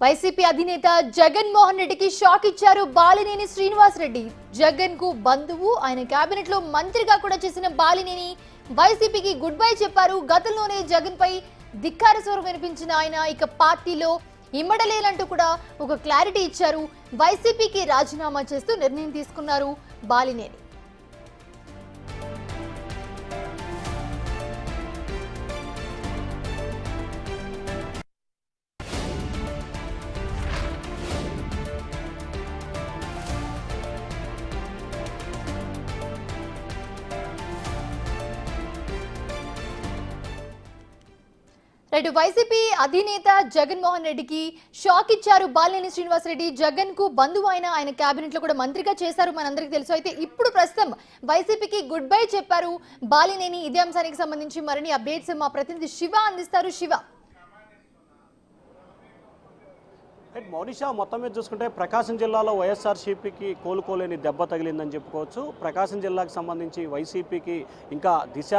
YCP అధినేత జగన్మోహన్ రెడ్డికి shock ఇచ్చారు బాలినేని శ్రీనివాస్ రెడ్డి. జగన్ కు బంధువు, ఆయన కేబినెట్ లో మంత్రిగా కూడా చేసిన బాలినేని వైసీపీకి గుడ్ బై చెప్పారు. గతంలోనే జగన్ పై ధిక్కార స్వరం వినిపించిన ఆయన ఇక పార్టీలో ఇమ్మడలేనంటూ కూడా ఒక క్లారిటీ ఇచ్చారు. వైసీపీకి రాజీనామా చేస్తూ నిర్ణయం తీసుకున్నారు బాలినేని. రైట్, వైసీపీ అధినేత జగన్మోహన్ రెడ్డికి షాక్ ఇచ్చారు బాలినేని శ్రీనివాస్ రెడ్డి. జగన్ కు బంధువు అయిన ఆయన కేబినెట్ లో కూడా మంత్రిగా చేశారు, మనందరికీ తెలుసు. అయితే ఇప్పుడు ప్రస్తుతం వైసీపీకి గుడ్ బై చెప్పారు బాలినేని. ఇదే అంశానికి సంబంధించి మరిన్ని అప్డేట్స్ మా ప్రతినిధి శివ అందిస్తారు. శివ, మౌనిషా, మొత్తం మీద చూసుకుంటే ప్రకాశం జిల్లాలో వైఎస్ఆర్సీపీకి కోలుకోలేని దెబ్బ తగిలిందని చెప్పుకోవచ్చు. ప్రకాశం జిల్లాకు సంబంధించి వైసీపీకి ఇంకా దిశ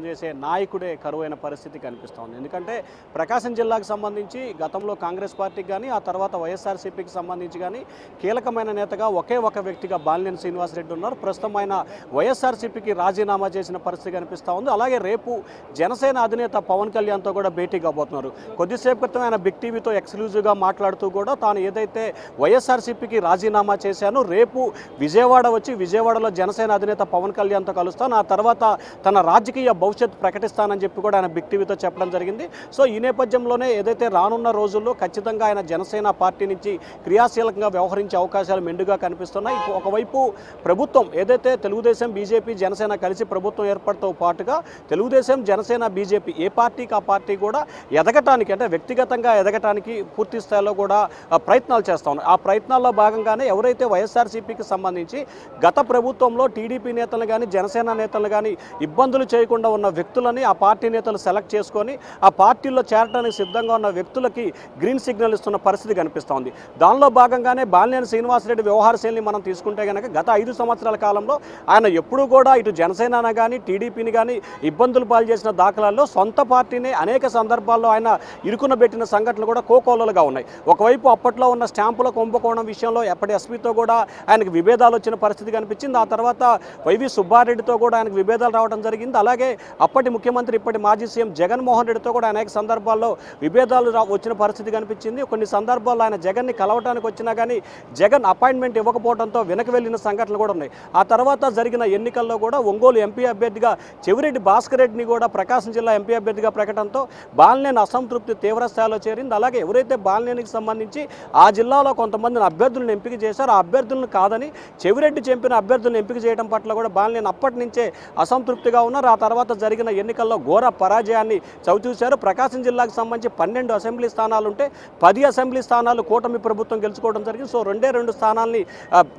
చేసే నాయకుడే కరువైన పరిస్థితి కనిపిస్తోంది. ఎందుకంటే ప్రకాశం జిల్లాకు సంబంధించి గతంలో కాంగ్రెస్ పార్టీకి కానీ ఆ తర్వాత వైఎస్ఆర్సీపీకి సంబంధించి కానీ కీలకమైన నేతగా ఒకే ఒక వ్యక్తిగా బాలినేని శ్రీనివాసరెడ్డి ఉన్నారు. ప్రస్తుతం ఆయన వైఎస్ఆర్సీపీకి రాజీనామా చేసిన పరిస్థితి కనిపిస్తూ ఉంది. అలాగే రేపు జనసేన అధినేత పవన్ కళ్యాణ్తో కూడా భేటీ కాబోతున్నారు. కొద్దిసేపు క్రితం ఆయన బిగ్ టీవీతో ఎక్స్క్లూజివ్గా మాట్లాడుతూ కూడా తాను ఏదైతే వైఎస్ఆర్సీపీకి రాజీనామా చేశానో రేపు విజయవాడ వచ్చి విజయవాడలో జనసేన అధినేత పవన్ కళ్యాణ్తో కలుస్తాను, ఆ తర్వాత తన రాజకీయ భవిష్యత్తు ప్రకటిస్తానని చెప్పి కూడా ఆయన బిగ్ టీవీతో చెప్పడం జరిగింది. సో ఈ నేపథ్యంలోనే ఏదైతే రానున్న రోజుల్లో ఖచ్చితంగా ఆయన జనసేన పార్టీ నుంచి క్రియాశీలకంగా వ్యవహరించే అవకాశాలు మెండుగా కనిపిస్తున్నాయి. ఒకవైపు ప్రభుత్వం ఏదైతే తెలుగుదేశం, బీజేపీ, జనసేన కలిసి ప్రభుత్వం ఏర్పడతో పాటుగా తెలుగుదేశం, జనసేన, బీజేపీ ఏ పార్టీకి ఆ పార్టీ కూడా ఎదగటానికి, అంటే వ్యక్తిగతంగా ఎదగటానికి పూర్తి స్థాయిలో కూడా ప్రయత్నాలు చేస్తా ఉన్నాయి. ఆ ప్రయత్నాల్లో భాగంగానే ఎవరైతే వైఎస్ఆర్సీపీకి సంబంధించి గత ప్రభుత్వంలో టీడీపీ నేతలు కానీ జనసేన నేతలు కానీ ఇబ్బందులు చేయకుండా ఉన్న వ్యక్తులని ఆ పార్టీ నేతలు సెలెక్ట్ చేసుకొని ఆ పార్టీల్లో చేరడానికి సిద్ధంగా ఉన్న వ్యక్తులకి గ్రీన్ సిగ్నల్ ఇస్తున్న పరిస్థితి కనిపిస్తోంది. దానిలో భాగంగానే బాలినేని శ్రీనివాసరెడ్డి వ్యవహార శైలిని మనం తీసుకుంటే కనుక గత 5 సంవత్సరాల కాలంలో ఆయన ఎప్పుడూ కూడా ఇటు జనసేన కానీ టీడీపీని కానీ ఇబ్బందులు పాలు చేసిన దాఖలాల్లో సొంత పార్టీని అనేక సందర్భాల్లో ఆయన ఇరుకున పెట్టిన సంఘటనలు కూడా కోకోలలుగా ఉన్నాయి. ఒకవైపు అప్పట్లో ఉన్న స్టాంపుల కుంభకోణం విషయంలో ఎప్పటి ఎస్పీతో కూడా ఆయనకు విభేదాలు వచ్చిన పరిస్థితి కనిపించింది. ఆ తర్వాత వైవి సుబ్బారెడ్డితో కూడా ఆయనకు విభేదాలు రావడం జరిగింది. అలాగే అప్పటి ముఖ్యమంత్రి, ఇప్పటి మాజీ సీఎం జగన్మోహన్ రెడ్డితో కూడా అనేక సందర్భాల్లో విభేదాలు వచ్చిన పరిస్థితి కనిపించింది. కొన్ని సందర్భాల్లో ఆయన జగన్ని కలవటానికి వచ్చినా కానీ జగన్ అపాయింట్మెంట్ ఇవ్వకపోవడంతో వెనక్కి వెళ్ళిన సంఘటనలు కూడా ఉన్నాయి. ఆ తర్వాత జరిగిన ఎన్నికల్లో కూడా ఒంగోలు ఎంపీ అభ్యర్థిగా చెవిరెడ్డి భాస్కర్ రెడ్డిని కూడా ప్రకాశం జిల్లా ఎంపీ అభ్యర్థిగా ప్రకటనతో బాలినేని అసంతృప్తి తీవ్ర స్థాయిలో చేరింది. అలాగే ఎవరైతే బాలినేనికి సంబంధించి ఆ జిల్లాలో కొంతమందిని అభ్యర్థులను ఎంపిక చేశారు, ఆ అభ్యర్థులను కాదని చెవిరెడ్డి చెప్పిన అభ్యర్థులను ఎంపిక చేయడం పట్ల కూడా బాలినేని అప్పటి నుంచే అసంతృప్తిగా ఉన్నారు. ఆ తర్వాత జరిగిన ఎన్నికల్లో ఘోర పరాజయాన్ని చవిచూశారు. ప్రకాశం జిల్లాకు సంబంధించి 12 అసెంబ్లీ స్థానాలు ఉంటే 10 అసెంబ్లీ స్థానాలు కూటమి ప్రభుత్వం గెలుచుకోవడం జరిగింది. సో 2 స్థానాల్ని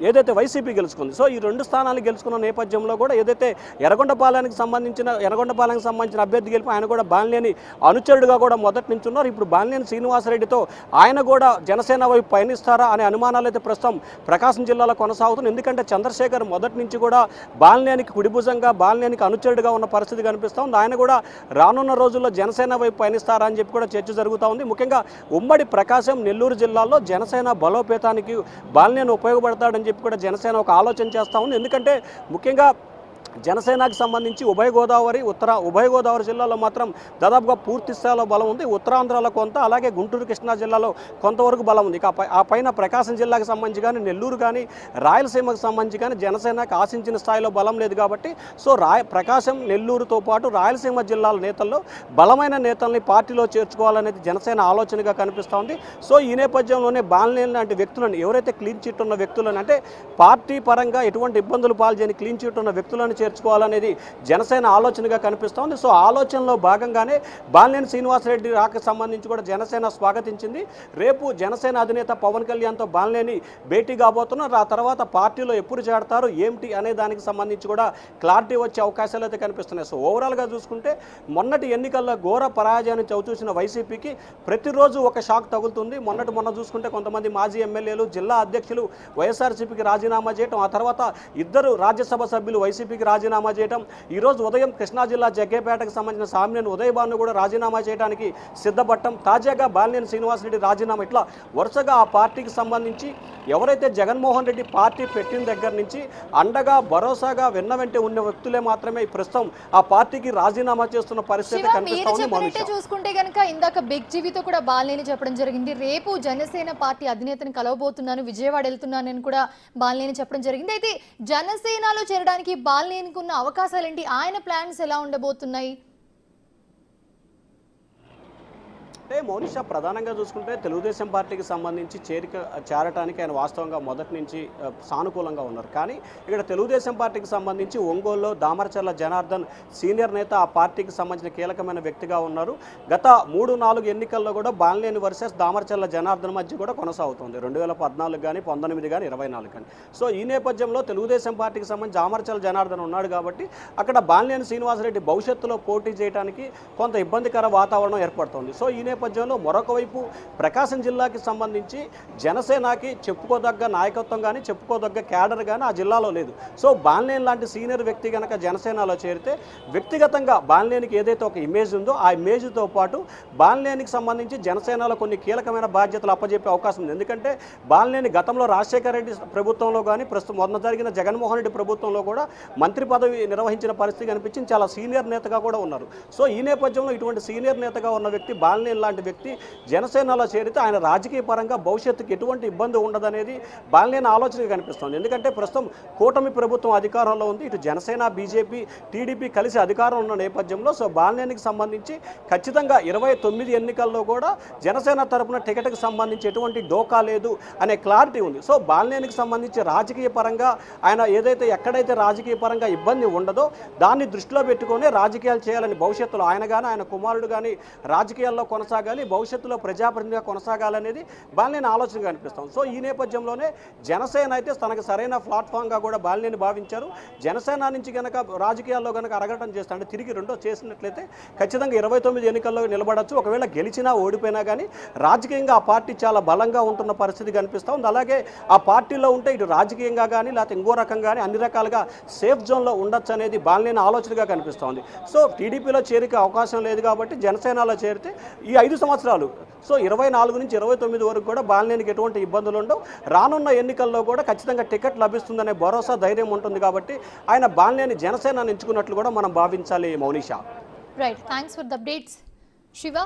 ఏదైతే వైసీపీ గెలుచుకుంది, సో ఈ 2 స్థానాలు గెలుచుకున్న నేపథ్యంలో కూడా ఏదైతే ఎర్రగొండపాలెంకి సంబంధించిన అభ్యర్థి గెలిపి ఆయన కూడా బాలినేని అనుచరుడుగా కూడా మొదటి నుంచి ఉన్నారు. ఇప్పుడు బాలినేని శ్రీనివాసరెడ్డితో ఆయన కూడా జనసేన వైపు పయనిస్తారా అనే అనుమానాలు అయితే ప్రస్తుతం ప్రకాశం జిల్లాలో కొనసాగుతుంది. ఎందుకంటే చంద్రశేఖర్ మొదటి నుంచి కూడా బాలినేనికి కుడిభుజంగా, బాలినేనికి అనుచరుడుగా ఉన్న పరిస్థితి కనిపిస్తూ ఉంది. ఆయన కూడా రానున్న రోజుల్లో జనసేన వైపు పయనిస్తారా అని చెప్పి కూడా చర్చ జరుగుతూ ఉంది. ముఖ్యంగా ఉమ్మడి ప్రకాశం, నెల్లూరు జిల్లాల్లో జనసేన బలోపేతానికి బాలినేని ఉపయోగపడతాడని చెప్పి కూడా జనసేన ఒక ఆలోచన చేస్తూ ఉంది. ఎందుకంటే ముఖ్యంగా జనసేనకు సంబంధించి ఉభయ గోదావరి జిల్లాలో మాత్రం దాదాపుగా పూర్తి స్థాయిలో బలం ఉంది. ఉత్తరాంధ్రలో కొంత, అలాగే గుంటూరు, కృష్ణా జిల్లాలో కొంతవరకు బలం ఉంది. ఆ పైన ప్రకాశం జిల్లాకు సంబంధించి కానీ, నెల్లూరు కానీ, రాయలసీమకు సంబంధించి కానీ జనసేనకు ఆశించిన స్థాయిలో బలం లేదు కాబట్టి సో ప్రకాశం, నెల్లూరుతో పాటు రాయలసీమ జిల్లాల నేతల్లో బలమైన నేతల్ని పార్టీలో చేర్చుకోవాలనేది జనసేన ఆలోచనగా కనిపిస్తోంది. సో ఈ నేపథ్యంలోనే బాలినేని లాంటి వ్యక్తులను, ఎవరైతే క్లీన్ చిట్ ఉన్న వ్యక్తులను, అంటే పార్టీ పరంగా ఎటువంటి ఇబ్బందులు పాల్చేయని క్లీన్ చిట్ ఉన్న వ్యక్తులను చేర్చుకోవాలనేది జనసేన ఆలోచనగా కనిపిస్తోంది. సో ఆలోచనలో భాగంగానే బాలినేని శ్రీనివాసరెడ్డి రాక సంబంధించి కూడా జనసేన స్వాగతించింది. రేపు జనసేన అధినేత పవన్ కళ్యాణ్తో బాలినేని భేటీ కాబోతున్నారు. ఆ తర్వాత పార్టీలో ఎప్పుడు చేరతారు ఏమిటి అనే దానికి సంబంధించి కూడా క్లారిటీ వచ్చే అవకాశాలు అయితే కనిపిస్తున్నాయి. సో ఓవరాల్గా చూసుకుంటే మొన్నటి ఎన్నికల్లో ఘోర పరాజయాన్ని చవిచూసిన వైసీపీకి ప్రతిరోజు ఒక షాక్ తగులుతుంది. మొన్న చూసుకుంటే కొంతమంది మాజీ ఎమ్మెల్యేలు, జిల్లా అధ్యక్షులు వైఎస్ఆర్సీపీకి రాజీనామా చేయడం, ఆ తర్వాత 2 రాజ్యసభ సభ్యులు వైసీపీకి వైసీపీకి రాజీనామా చేయడం, ఈరోజు ఉదయం కృష్ణా జిల్లా జగ్గేపేటకు సంబంధించిన సామినేని ఉదయభాను కూడా రాజీనామా చేయడానికి సిద్ధపడటం, తాజాగా బాలినేని శ్రీనివాసరెడ్డి రాజీనామా, ఇట్లా వరుసగా ఆ పార్టీకి సంబంధించి ఎవరైతే జగన్మోహన్ రెడ్డి పార్టీ పెట్టిన దగ్గర నుంచి అండగా భరోసాగా వెన్నవెంటే ఉన్న వ్యక్తులే మాత్రమే ఈ ప్రస్తుతం ఆ పార్టీకి రాజీనామా చేస్తున్న పరిస్థితి మీరు కనిపిస్తా ఉంది. చెప్పినట్టే చూసుకుంటే గనక ఇందాక బిగ్ జీవితో కూడా బాలినేని చెప్పడం జరిగింది. రేపు జనసేన పార్టీ అధినేతను కలవబోతున్నాను, విజయవాడ వెళ్తున్నానని కూడా బాలినేని చెప్పడం జరిగింది. అయితే జనసేనలో చేరడానికి బాలినేనికి ఉన్న అవకాశాలు ఏంటి, ఆయన ప్లాన్స్ ఎలా ఉండబోతున్నాయి? అంటే మౌనిషా ప్రధానంగా చూసుకుంటే తెలుగుదేశం పార్టీకి సంబంధించి చేరటానికి ఆయన వాస్తవంగా మొదటి నుంచి సానుకూలంగా ఉన్నారు. కానీ ఇక్కడ తెలుగుదేశం పార్టీకి సంబంధించి ఒంగోలులో దామరచర్ల జనార్దన్ సీనియర్ నేత ఆ పార్టీకి సంబంధించిన కీలకమైన వ్యక్తిగా ఉన్నారు. గత 3-4 ఎన్నికల్లో కూడా బాలినేని వర్సెస్ దామరచర్ల జనార్దన్ మధ్య కూడా కొనసాగుతుంది, 2014 కానీ 19 కానీ 24 కానీ. సో ఈ నేపథ్యంలో తెలుగుదేశం పార్టీకి సంబంధించి దామరచర్ల జనార్దన్ ఉన్నాడు కాబట్టి అక్కడ బాలినేని శ్రీనివాసరెడ్డి భవిష్యత్తులో పోటీ చేయడానికి కొంత ఇబ్బందికర వాతావరణం ఏర్పడుతుంది. సో ఈ నేపథ్యంలో మరొక వైపు ప్రకాశం జిల్లాకి సంబంధించి జనసేనకి చెప్పుకోదగ్గ నాయకత్వం కానీ చెప్పుకోదగ్గ క్యాడర్ కానీ ఆ జిల్లాలో లేదు. సో బాలినేని లాంటి సీనియర్ వ్యక్తి కనుక జనసేనలో చేరితే వ్యక్తిగతంగా బాలినేనికి ఏదైతే ఒక ఇమేజ్ ఉందో ఆ ఇమేజ్తో పాటు బాలినేనికి సంబంధించి జనసేనలో కొన్ని కీలకమైన బాధ్యతలు అప్పజెప్పే అవకాశం ఉంది. ఎందుకంటే బాలినేని గతంలో రాజశేఖర రెడ్డి ప్రభుత్వంలో కానీ ప్రస్తుతం మొన్న జరిగిన జగన్మోహన్ రెడ్డి ప్రభుత్వంలో కూడా మంత్రి పదవి నిర్వహించిన పరిస్థితి కనిపించింది, చాలా సీనియర్ నేతగా కూడా ఉన్నారు. సో ఈ నేపథ్యంలో ఇటువంటి సీనియర్ నేతగా ఉన్న వ్యక్తి బాలినేని లాంటి వ్యక్తి జనసేనలో చేరితే ఆయన రాజకీయ పరంగా భవిష్యత్తుకి ఎటువంటి ఇబ్బంది ఉండదనేది బాలినేని ఆలోచనగా కనిపిస్తుంది. ఎందుకంటే ప్రస్తుతం కూటమి ప్రభుత్వం అధికారంలో ఉంది, ఇటు జనసేన బీజేపీ టీడీపీ కలిసి అధికారం ఉన్న నేపథ్యంలో సో బాలినేనికి సంబంధించి ఖచ్చితంగా 29 ఎన్నికల్లో కూడా జనసేన తరపున టికెట్కి సంబంధించి ఎటువంటి డోకా లేదు అనే క్లారిటీ ఉంది. సో బాలినేనికి సంబంధించి రాజకీయ పరంగా ఆయన ఎక్కడైతే రాజకీయ పరంగా ఇబ్బంది ఉండదో దాన్ని దృష్టిలో పెట్టుకొని రాజకీయాలు చేయాలని భవిష్యత్తులో ఆయన కానీ ఆయన కుమారుడు కానీ రాజకీయాల్లో కొనసాగాలి, భవిష్యత్తులో ప్రజాప్రతినిధిగా కొనసాగాలనేది బాలినేని ఆలోచనగా కనిపిస్తాం. సో ఈ నేపథ్యంలోనే జనసేన అయితే తనకు సరైన ప్లాట్ఫామ్గా కూడా బాలినేని భావించారు. జనసేన నుంచి కనుక రాజకీయాల్లో కనుక అరగటం చేస్తే అంటే తిరిగి రెండో చేసినట్లయితే ఖచ్చితంగా 29 ఎన్నికల్లో నిలబడచ్చు. ఒకవేళ గెలిచినా ఓడిపోయినా కానీ రాజకీయంగా ఆ పార్టీ చాలా బలంగా ఉంటున్న పరిస్థితి కనిపిస్తూ ఉంది. అలాగే ఆ పార్టీలో ఉంటే ఇటు రాజకీయంగా కానీ లేకపోతే ఇంకో రకంగా కానీ అన్ని రకాలుగా సేఫ్ జోన్లో ఉండొచ్చు అనేది బాలినేని ఆలోచనగా కనిపిస్తోంది. సో టీడీపీలో చేరికే అవకాశం లేదు కాబట్టి జనసేనలో చేరితే ఈ 5 సంవత్సరాలు సో 24 నుంచి 29 వరకు కూడా బాలినేనికి ఎటువంటి ఇబ్బందులు ఉండవు. రానున్న ఎన్నికల్లో కూడా ఖచ్చితంగా టికెట్ లభిస్తుందనే భరోసా ధైర్యం ఉంటుంది కాబట్టి ఆయన బాలినేని జనసేన ఎంచుకున్నట్లు కూడా మనం భావించాలి. Mounisha. Right, thanks for the updates Shiva.